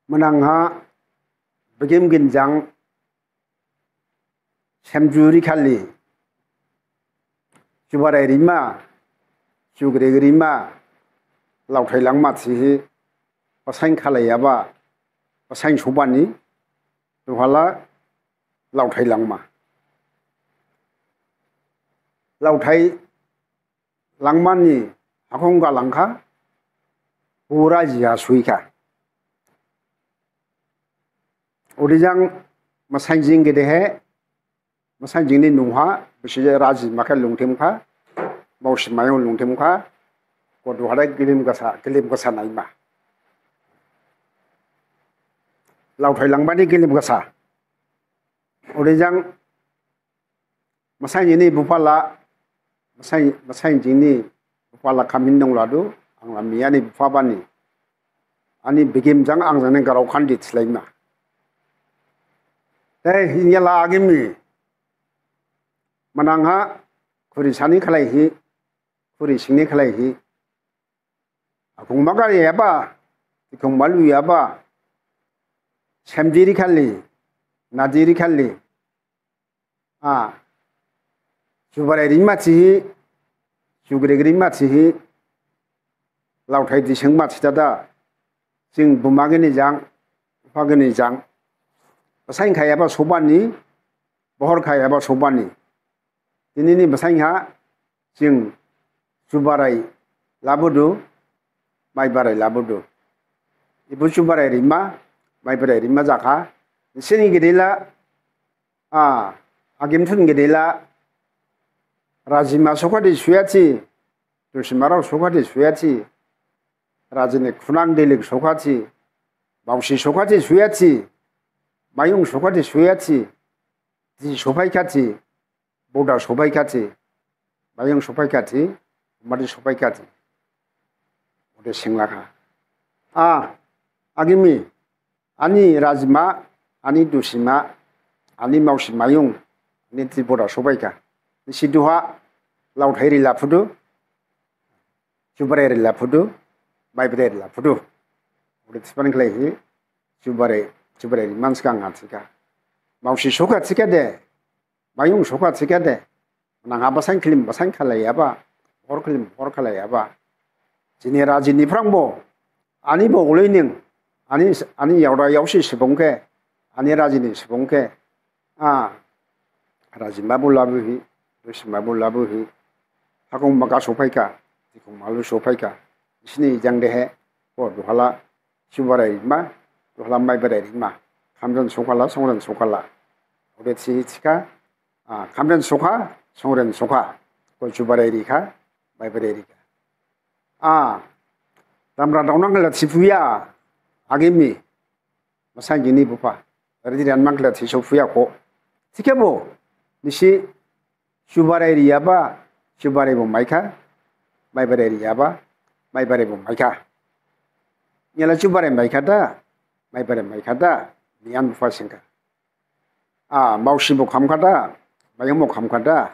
menangha begim ginjang semjuri kali jubarai rima jugre rima lautai lang matsi pasain khalayaba pasain sobani duhala lautai langma lautai langmani akong galangka pura jia suika Urijang masang jing gede he masang jing ni nuha bisi raji maka lungtim ka bausi mayong lungtim ka ko duhara gilim gasa naima lautai langbani gilim gasa Urijang masang ini bupala masang jing ni bupala kamin dong ladu ang lamia ni bupabani ani begim jang ang jang garau khandit selaima ini lagi mi, menangha kuri sani kalaihi, kuri sini kalaihi. Aku makan ya apa, aku malu ya apa, semjiri kali, nadiri kali. Jubarai rima cihi, jugre rima cihi, lautai di seng mat tada, sing bumagini jang, upagini jang. Pasain kaya ba sobani bohor kaya ba sobani ini pasain ha jing jubarai labudu mai barai labudu ibu jubarai rima mai barai rima jaka sini gedela agim thun gedela rajima sokati suyachi dusimarau sokati suyachi rajine kunang delik sokati bausi sokati suyachi Mayung sokati suyati, di sopai kati, boda sopai kati, mayung sopai kati, mari sopai kati. Udah singlaka. Agimi, ani rajma, ani dusima, ani mausi mayung, ani di boda sopai ka. Di siduha laut hari lapudu, jubarai lapudu, baibrai lapudu. Udah sepanjang lagi, jubarai manskang atika mausi soka tika de mayung soka tika de nang abasan klim basan khalayaba hor khalayaba jini rajini prangbo ani bo uleining ani yawra yawsi sibongke ani rajini sibongke rajima bulabuhi dusima bulabuhi hakong maka sopaika tikong malu sopaika sini jangdehe ko duhala jubarai ma Tuhan mai berai ma, kamdan sokala, songren sokala. Udah cika, kamdan soka, songren soka. Kau coba berai ka, mai berai ka. Tamra daunang kelat sifuya, agimi, masang gini bupa. Berarti dan mang kelat sifuya ko. Cika bo, nisi coba berai apa, coba berai mai ka, mai berai apa, mai berai mai ka. Nyala coba berai mai ka dah. Mai bare mai kada nian fasingka mausi bo kham kada mayung mo kham kada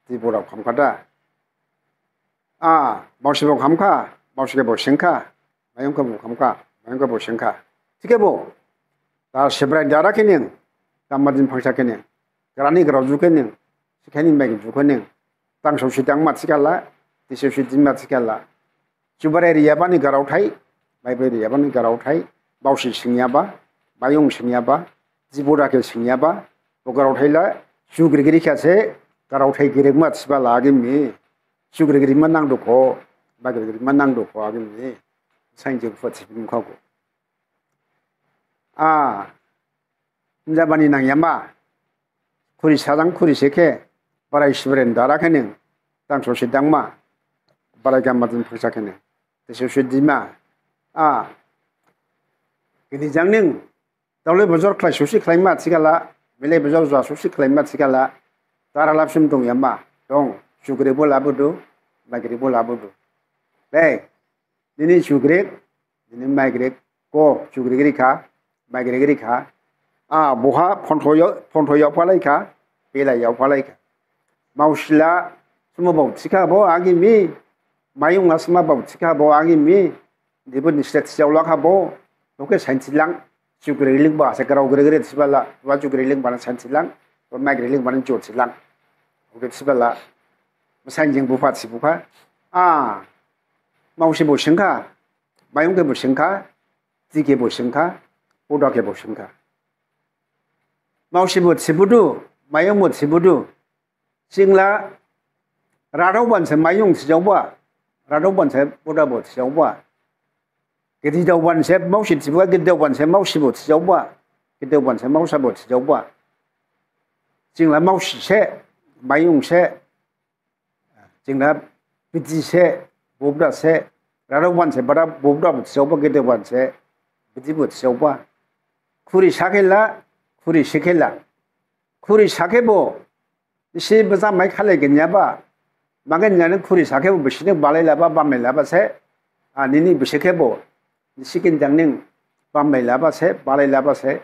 tibura kham kada mausi bo kham ka mausi bo singka mayung ka bo kham ka mayung ka bo singka tike bo ta sebrai dara kening tamadin phangsa kening garani graju kening sikani mai ju kening tang so sidang mat sikala tisu sidin mat sikala jubare riyabani garau thai mai bare riyabani garau thai Bausi singyaba, bayung singyaba, jibura ke singyaba, bogarau thaila, sugrigiri kase, garau thai girigmat siba lagi mi, sugrigiri manang doko, bagirigiri manang doko agi mi, sain jeng fat sibim kago. Njabani nang yamba, kuri sadang kuri seke, barai sibren dara kening, tang so sidang ma, barai gamadin pursa kening, tesu sidima, Gini jangning, tahu bozor klay susi klay mat sikala, milai bozor zwa susi klay mat sikala, tara lapsim dong yamba, dong, sugre bo labudu, magre bo labudu. Lei, ini sugre, ini magre, ko sugre giri ka, magre giri ka, boha ponto yo palai ka, pela yo palai ka. Mausila, semua bau sika bo agi mi, mayung asma bau sika bo agi mi, dibun nistet siaulak ha bo. Oke santilang sugriling ba sekarang gere-gere sibala wa sugriling bana santilang wa magriling bana jot silang oke sibala sanjing bufa sibuka mau sibu singka mayung ke bu singka jike bu singka boda ke bu singka mau sibu sibudu mayung mu sibudu singla radau ban se mayung sijauba radau ban se boda bo sijauba Kita jauhan saya mau sih juga kita jauhan saya mau sibut sejauh kita jauhan saya mau sibut sejauh jinglah mau sih saya mayung saya jinglah biji saya bobda saya rawan saya pada bobda sejauh kita jauhan saya biji buat sejauh kuri sakela kuri sikela kuri sakebo isi besar mai kalai genya ba makanya kuri sakebo bersih balai laba bamai laba saya ini bersihkebo Sikin jangning pamai laba se balai laba se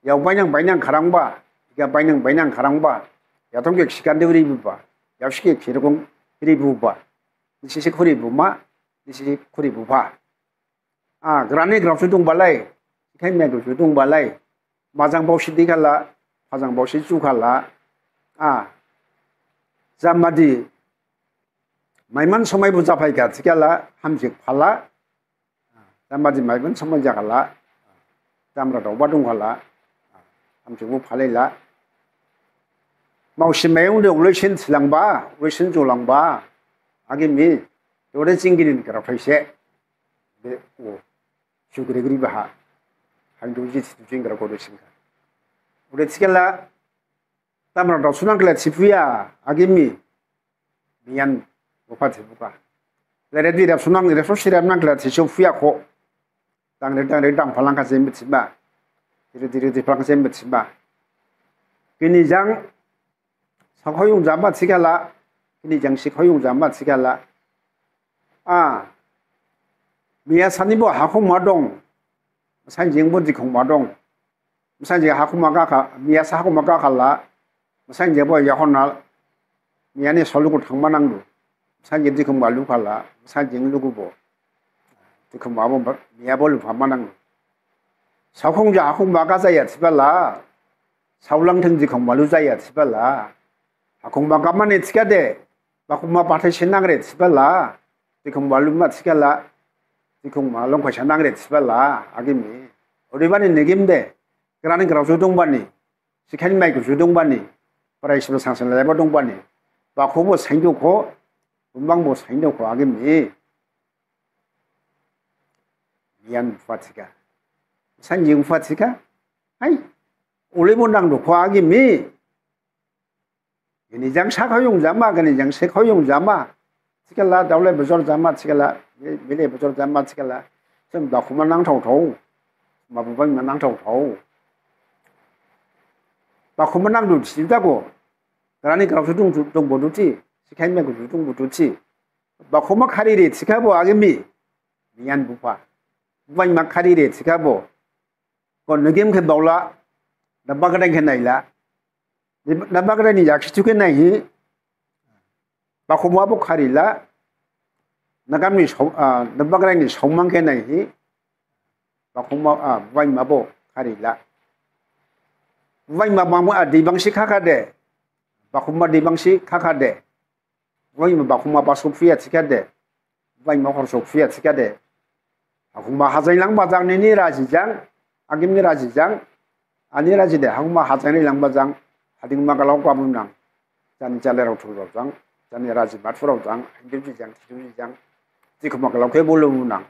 ya banyak karangba ya banyak karangba ya 동계 시간 되리 부바 ya 시계 기록은 이리 부바 이시 코리 부마 이시 코리 부바 그라네 그라프 동 발라이 캔메도 동 발라이 마장 보시 디갈라 마장 보시 주갈라 잠마디 마이만 소마이 부자파이가 지갈라 함직 팔라 Tambaji maigun sama jakala, tamra doba dongkala, amjungmu palela. Mau simayung dong lesin selangba, lesin jolangba, agimi, udah singkirin kerapise, syukuri bah, handuji situjing kerakodo singka. Udah sikala, tamra dosunang kelat sifuya, agimi, mian buka sifuka. Lalu dia sunang dia sosiram nang kelat sifuya ko. Tang palang kasih bersibah, diri palang kasih bersibah. Kini jang sekoyung jamat sikala, kini jang sekoyung jamat sikala. Biasanya bo hakum madong, misalnya bo dikung madong, misalnya hakum magaka, biasa hakum magakala, misalnya bo yahonal, misalnya selalu kutang manang lu, misalnya dikung malu kala, misalnya lugu bo. 그 마음은 미야볼 반만한 사공자 하공마가자야 티발라 사울랑탱지 공말루자야 티발라 하공마가만에 티가데 마공마 바테 신나그래 티발라 디공말루마 티갈라 디공말롱과 신나그래 티발라 아기미 우리반이 내김데 그라는 그라수 동반이 시칸이 마이크 주동반이 프라이시로 상승을 해버 동반이 마코보 생겼고 운방보 생겼고 아기미 Mian fatika, sanjing fatika, hai, oleh mondang do kuagi mi, ini jang sakayung jama, ini jang sekayung jama, sikala daulai besar jama, sikala, bila besar jama sikala, sem dah kumanang tahu, mabuban manang tahu, dah kumanang do cerita ko, kerana kalau tung boduci, sikai megu tung boduci, dah kumak hari ini sikabu agi mi, mian bupa. Vanh mặc khari để xí bộ, còn nếu kiếm cái bảo là đập bạc cái này là đập bạc cái này giải thích cái này hi, bà không mua bốc khari là, nó cầm đi đập bạc cái này sống mang cái này hi, bà không mua vanh mà bộ khari là, vanh mà bằng đi bằng xí khác đấy, bà không mua đi bằng xí khác đấy, vanh mà bà không mua bà Sophia xí đấy, vanh mà họ Sophia xí đấy. Hakuma hazai lang bazang ni raji jang, agim ni raji jang, ani raji deh. Hakuma hazai lang bazang, hading magalau kamu nang, jan jalan rauh turun jang, jan raji matfur jang, hidup jang, tidur jang, jika magalau ke bolong nang.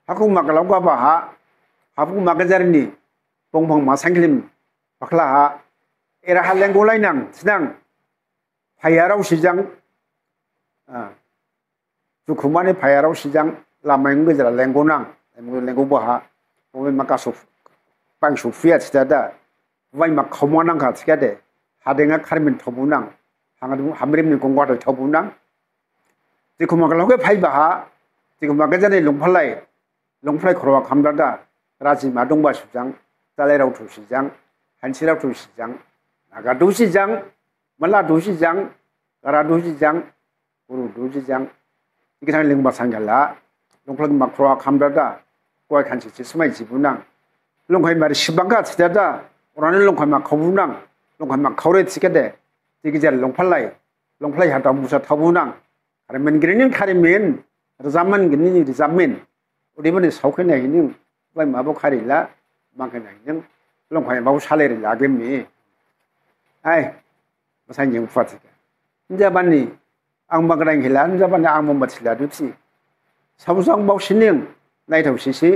Hakuma magalau apa ha, hakuma magajar ni, pong masanglim, bakla ha, era hal yang golai nang, sedang, payarau sijang, cukumane payarau sijang. Lama yang betul lenggonang, lenggon bah, orang makan pang sufia cita, orang makan kamuanang kat cita, hadengak karmin thabunang, hamrim ni kongwat thabunang. Jika makan lagu pai bah, jika makan jadi longpalai korwak hamdada, raji madong bah sujang, talai rau tu sujang, hansi rau tu sujang, naga tu sujang, malah tu sujang, gara tu sujang, uru tu sujang, jika lengba sanggala. Longplang makroa kamdada, गय खानसे समाय जिबुनां लंखाय मारि सिबांगा थिदादा अरानो लंखाय मा खावुनां लंखाय मा खावरे थिकेदे दिगिजार लंफ्लाय हाताव मुसा थावुनां आरो मोनगिरिनि खारिमेन रोजामन गिनि रोजाममेन उदैबोनि सावखैनाय नों बाय माबो खारिला माखैनाय नों लंखाय बाव सालेरि लागेमनि आय बसायजों फुवाथिका जाबानि आं मागरां हिला जाबानि आं ममबाथिला दुथि सावजां बावसिनिं नायथावसिसि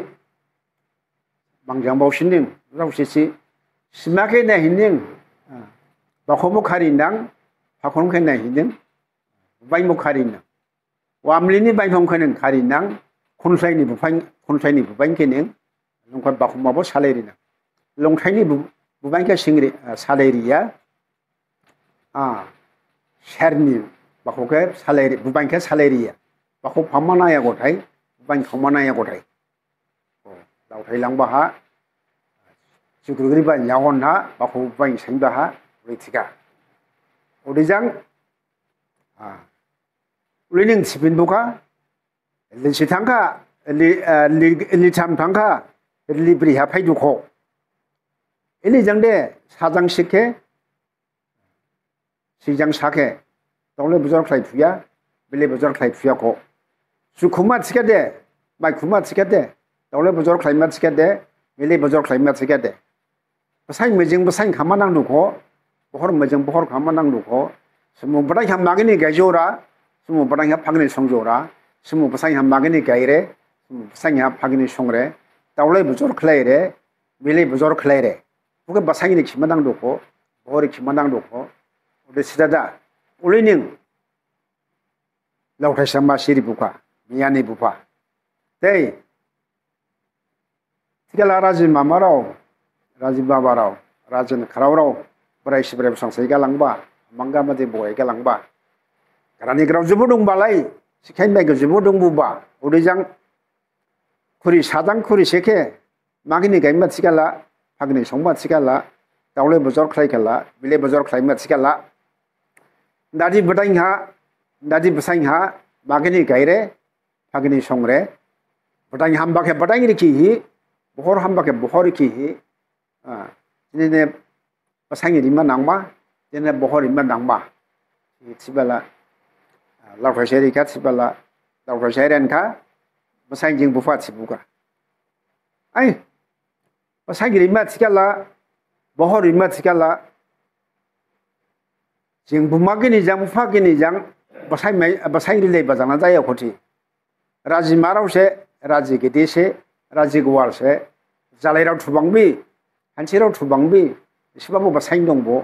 बांजां बावसिनिं रावसिसि सिमाखै नायहिनिं बाखौबो खारिनां फाखनखै नायहिनिं बायमो खारिनां वामलिनि बायफंखैनों खारिनां खनसायनि बुबायंखैनों लंखाय बाखमाबो सालेरिनां लंथायनि बुबायंखै सिंग्रि सालेरिया शेरनि बाखौखे सालेरि बुबायंखै सालेरिया बाखौ फामानाया गथाय बुबायं खावमानाया गथाय दावथाय लांबाहा जुग्रुग्रि बा यावनहा बाखौ बुबायं साइबाहा रैथिका उदैजां उलिनिं सिपिन बुका लिसि थांखा लिथाम थांखा लिब्रिहा फायदुखौ इलिजां दे साजां सिखे सिजां साखे दावले बुजार खाय फुया बेले बुजार खाय फुयाखौ सुखुमा थिखे दे माइखुमा थिखे दे दावले बुजार खायमा थिखे दे बेले बुजार खायमा थिखे दे बसाय मोजों बसाय खामा नांदुखौ बहर मोजों बहर खामा नांदुखौ समु बदाय हम मागिनि गायजोरा समु बदाय हम फागनि संजोरा समु बसाय हम मागिनि गायरे समु बसाय हम फागनि संरे दावले बुजार खलायरे बेले बुजार खलायरे बुके बसायनि खिमा नांदुखौ बहर खिमा नांदुखौ उदे सिदादा उलिनिं लावथाय सामा सिरि बुका मियानि बुफा दै थिगाला राजि मामाराव राजि बाबाराव राजन खारावराव बोराय सिब्राय संसाय गालांबा मांगा मादे बय गालांबा रानि ग्राव जुबो दंबालाय सिखाइन बायगो जुबो दंबुबा उदैजां खुरि सादां खुरि सेखे मागिनि गायमा थिगाला फागनि संबा थिगाला दावले बुजार खायखाला बिले बुजार खायमा थिगाला दादि बदायहा दादि बसायहा मागिनि गायरे फागनि संरे बदाय हामबाखे बदाय रिखि बहर हामबाखे बहर रिखि दिने बसायनि रिमा नांबा दिने बहर रिमा नांबा थिबाला लावथाय सेरिखा थिबाला लावथाय सेरेनखा बसायजों बुफा थिबुगा आय बसायनि रिमा थिगाला बहर रिमा थिगाला जों बुमागिनि जां बुफागिनि जां बसाय रिले बजाना जाया खथि राजि मारावसे राजि गेदेसे राजि गवालसे जालायराव थुबांबि हानसेराव थुबांबि एसेबाबो बसाय दंबो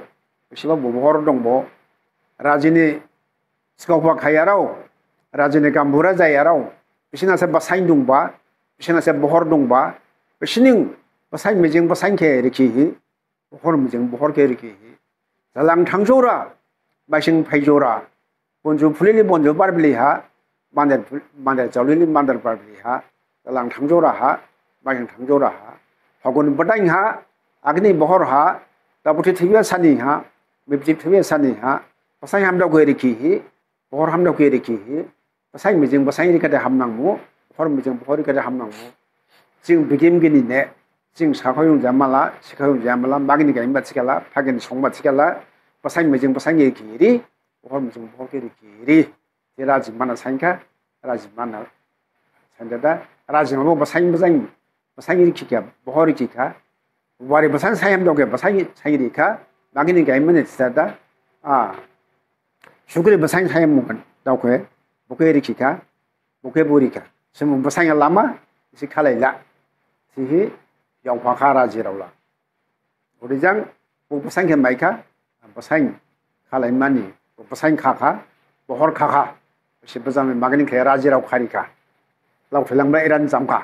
एसेबाबो बहर दंबो राजिनि सिखावफा खायाराव राजिनि गाम्बुरा जायाराव बिसिनासे बसाय दंबा बिसिनासे बहर दंबा बिसिनि बसाय मिजिं बसायखे रिखि बहर मिजिं बहरखे रिखि जालां थांजौरा बायसिं फायजौरा बनजु फुलिनि बनजु बारबिलिहा मान्देर जावलिनि मान्देर बारबिलिहा जालां थांजौराहा बायसिं थांजौराहा फागुन बदायहा आगनि बहरहा दाबुथि थैया सानिहा बिब्दि थैया सानिहा बसाय हामदावखे रिखि बहर हामदावखे रिखि बसाय मिजिं बसाय रिखादे हामनांगौ बहर मिजिं बहर रिखादे हामनांगौ जों बिगिमगिनि ने जों साखायं जामाला सिखायं जामाला मागिनि गायमा थिगाला फागिनि संबा थिगाला बसाय मिजिं बसाय रिखि बहर मिजिं बहर रिखि जे राजि माना साइनखा राजि माना साइनदा राजि माबो बसाय रिखिखा बहर रिखिखा वारि बसाय सायम दगे बसाय सायरिखा मागिनि गायमा थिदा सुग्रि बसाय सायम मुगन दावखे बुके रिखिखा बुके बुरिखा समु बसाय लामा एसे खालायला सिहि यावफाखा राजि रावला उदैजां बसायखे माइखा बसाय खालाय मानि बसाय खाखा बहर खाखा एसे मोजां मागिनि खाया राजि राव खारिखा लावथायलांबा एरान जामखा